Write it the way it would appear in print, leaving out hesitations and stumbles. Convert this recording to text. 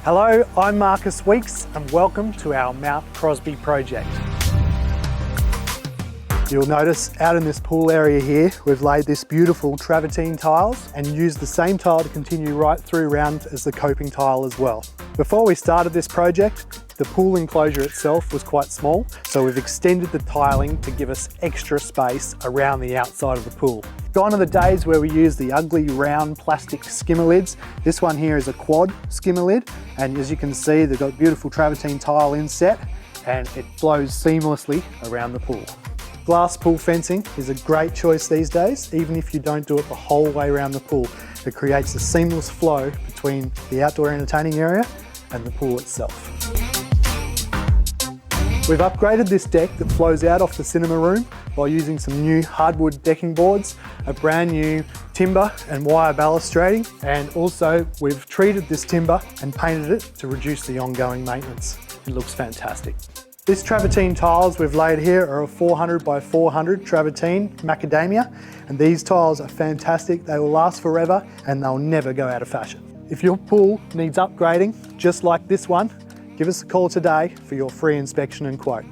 Hello, I'm Marcus Weeks and welcome to our Mount Crosby project. You'll notice out in this pool area here, we've laid this beautiful travertine tiles and used the same tile to continue right through round as the coping tile as well. Before we started this project, the pool enclosure itself was quite small, so we've extended the tiling to give us extra space around the outside of the pool. Gone are the days where we use the ugly round plastic skimmer lids. This one here is a quad skimmer lid, and as you can see, they've got beautiful travertine tile inset and it flows seamlessly around the pool. Glass pool fencing is a great choice these days, even if you don't do it the whole way around the pool. It creates a seamless flow between the outdoor entertaining area and the pool itself. We've upgraded this deck that flows out off the cinema room by using some new hardwood decking boards, a brand new timber and wire balustrading, and also we've treated this timber and painted it to reduce the ongoing maintenance. It looks fantastic. This travertine tiles we've laid here are a 400 by 400 travertine macadamia, and these tiles are fantastic. They will last forever and they'll never go out of fashion. If your pool needs upgrading, just like this one, give us a call today for your free inspection and quote.